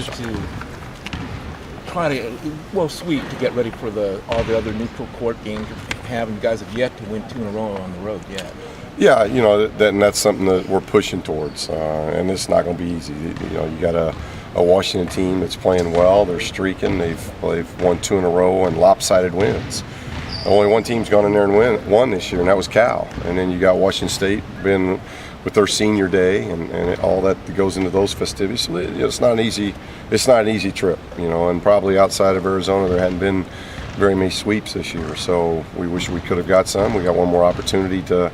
just to try to, well, sweep to get ready for all the other neutral court games having you guys have yet to win 2 in a row on the road yet. Yeah, and that's something that we're pushing towards, and it's not going to be easy. You got a Washington team that's playing well. They're streaking. They've won 2 in a row and lopsided wins. Only one team's gone in there and won this year, and that was Cal. And then you got Washington State been with their senior day and all that goes into those festivities. So it's not an easy trip, and probably outside of Arizona there hadn't been very many sweeps this year. So we wish we could have got some. We got one more opportunity to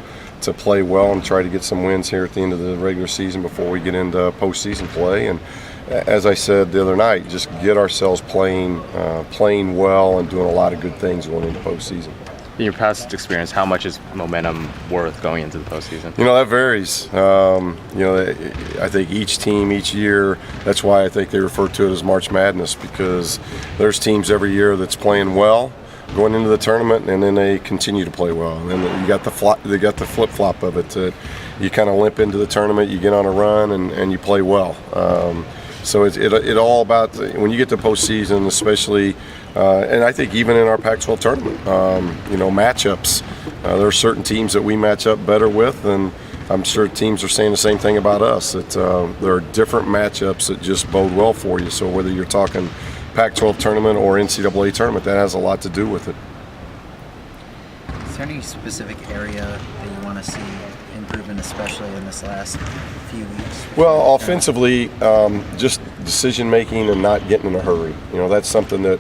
play well and try to get some wins here at the end of the regular season before we get into postseason play. And as I said the other night, just get ourselves playing well and doing a lot of good things going into postseason. In your past experience, how much is momentum worth going into the postseason? That varies. I think each team, each year, that's why I think they refer to it as March Madness, because there's teams every year that's playing well going into the tournament, and then they continue to play well. And then you got the flip-flop of it. That you kind of limp into the tournament, you get on a run, and you play well. So it's all about when you get to postseason, especially, and I think even in our Pac-12 tournament, matchups. There are certain teams that we match up better with, and I'm sure teams are saying the same thing about us. That there are different matchups that just bode well for you. So whether you're talking Pac-12 tournament or NCAA tournament, that has a lot to do with it. Is there any specific area that you want to see improvement, especially in this last few weeks? Well, offensively, just decision making and not getting in a hurry. That's something that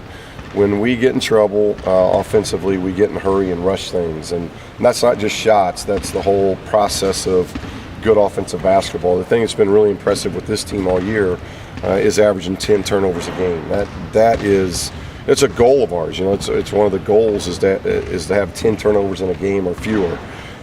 when we get in trouble offensively, we get in a hurry and rush things. And that's not just shots, that's the whole process of good offensive basketball. The thing that's been really impressive with this team all year is averaging 10 turnovers a game. It's a goal of ours. It's one of the goals is to have 10 turnovers in a game or fewer.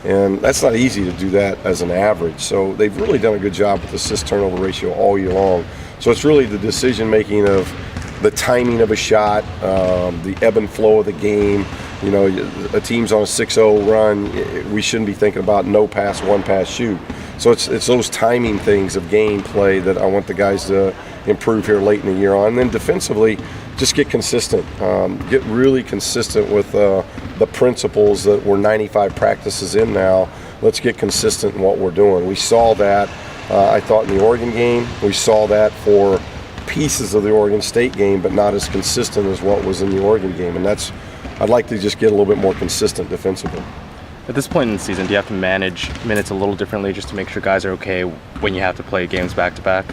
And that's not easy to do that as an average. So they've really done a good job with the assist-turnover ratio all year long. So it's really the decision-making of the timing of a shot, the ebb and flow of the game. A team's on a 6-0 run, we shouldn't be thinking about no pass, one pass, shoot. So it's those timing things of game play that I want the guys to improve here late in the year on. And then defensively, just get consistent. Get really consistent with the principles that we're 95 practices in now. Let's get consistent in what we're doing. We saw that, I thought, in the Oregon game. We saw that for pieces of the Oregon State game, but not as consistent as what was in the Oregon game. And I'd like to just get a little bit more consistent defensively. At this point in the season, do you have to manage minutes a little differently just to make sure guys are okay when you have to play games back-to-back?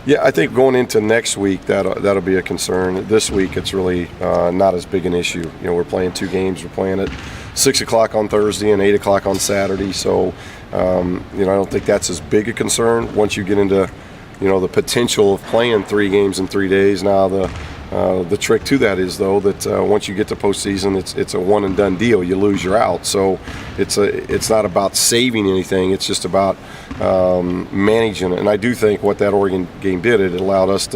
Yeah, I think going into next week, that'll be a concern. This week, it's really not as big an issue. We're playing 2 games. We're playing at 6 o'clock on Thursday and 8 o'clock on Saturday. So, I don't think that's as big a concern. Once you get into, the potential of playing 3 games in 3 days, now the trick to that is, though, that once you get to postseason, it's a one-and-done deal. You lose, you're out. So it's not about saving anything. It's just about managing it. And I do think what that Oregon game did, it allowed us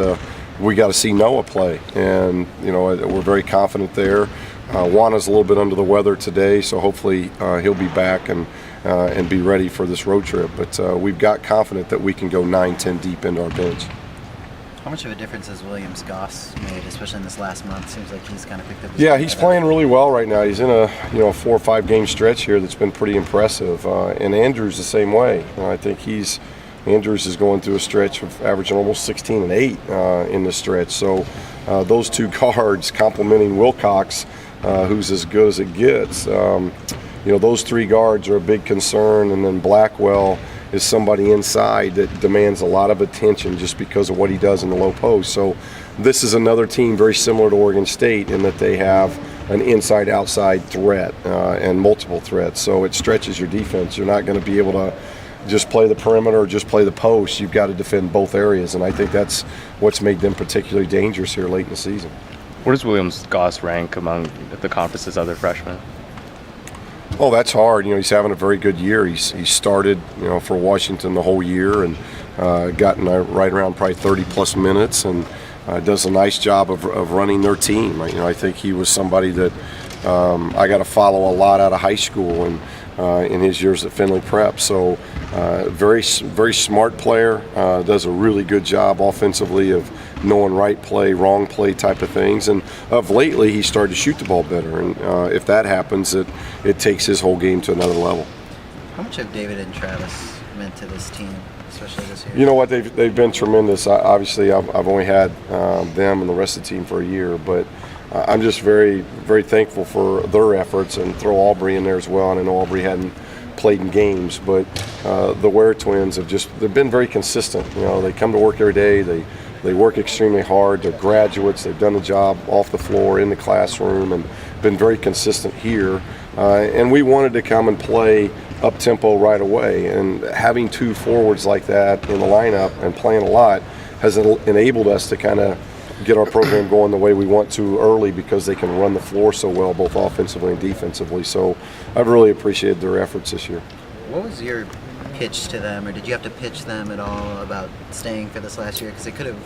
we got to see Noah play. And, we're very confident there. Juana's a little bit under the weather today, so hopefully he'll be back and be ready for this road trip. But we've got confident that we can go 9-10 deep into our bench. How much of a difference has Williams Goss made, especially in this last month? Seems like he's kind of picked up his Yeah, he's playing really well right now. He's in a 4 or 5 game stretch here that's been pretty impressive. And Andrews the same way. I think Andrews is going through a stretch of averaging almost 16 and 8 in this stretch. So those 2 guards complementing Wilcox, who's as good as it gets. Those 3 guards are a big concern, and then Blackwell is somebody inside that demands a lot of attention just because of what he does in the low post. So this is another team very similar to Oregon State in that they have an inside-outside threat and multiple threats. So it stretches your defense. You're not going to be able to just play the perimeter or just play the post. You've got to defend both areas, and I think that's what's made them particularly dangerous here late in the season. Where does Williams Goss rank among the conference's other freshmen? Oh, that's hard. He's having a very good year. He started, for Washington the whole year and gotten right around probably 30-plus minutes and does a nice job of running their team. I think he was somebody that I got to follow a lot out of high school and in his years at Findlay Prep. So Very smart player, does a really good job offensively of knowing right play, wrong play type of things. And of lately, he started to shoot the ball better. And if that happens, it takes his whole game to another level. How much have David and Travis meant to this team, especially this year? You know what? They've been tremendous. Obviously, I've only had them and the rest of the team for a year, but I'm just very, very thankful for their efforts, and throw Aubrey in there as well. And I know Aubrey hadn't played in games, but the Ware twins they've been very consistent. You know, they come to work every day. They work extremely hard. They're graduates. They've done the job off the floor, in the classroom, and been very consistent here. And we wanted to come and play up tempo right away. And having two forwards like that in the lineup and playing a lot has enabled us to kind of get our program going the way we want to early, because they can run the floor so well, both offensively and defensively. So I've really appreciated their efforts this year. What was your pitch to them, or did you have to pitch them at all about staying for this last year? Because they could have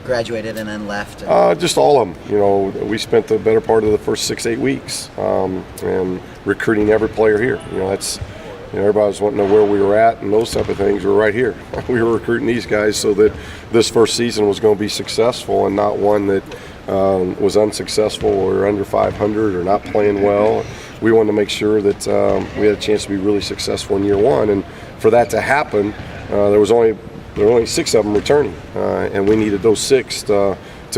graduated and then left. Just all of them. You know, we spent the better part of the first 6-8 weeks and recruiting every player here. You know, everybody was wanting to know where we were at and those type of things. We're right here. We were recruiting these guys so that this first season was going to be successful, and not one that was unsuccessful or under 500 or not playing well. We wanted to make sure that we had a chance to be really successful in year one, and for that to happen, there were only 6 of them returning, and we needed those 6 to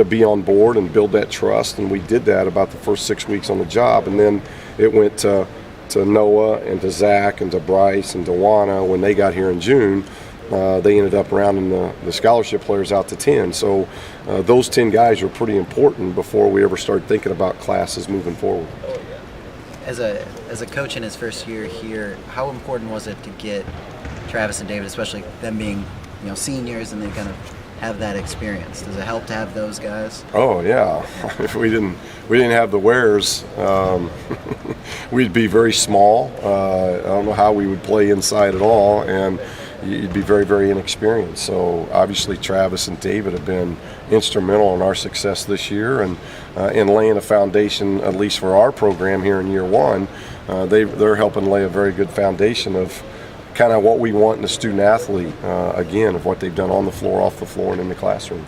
be on board and build that trust, and we did that about the first 6 weeks on the job. And then it went to Noah and to Zach and to Bryce and to Juana. When they got here in June, they ended up rounding the scholarship players out to 10. So those 10 guys were pretty important before we ever started thinking about classes moving forward. As a coach in his first year here, how important was it to get Travis and David, especially them being seniors, and they kind of have that experience? Does it help to have those guys? Oh yeah, if we didn't have the Wares, we'd be very small. I don't know how we would play inside at all, and you'd be very, very inexperienced. So obviously Travis and David have been instrumental in our success this year, and in laying a foundation, at least for our program here in year one. They're helping lay a very good foundation of kind of what we want in a student athlete, again, of what they've done on the floor, off the floor, and in the classroom.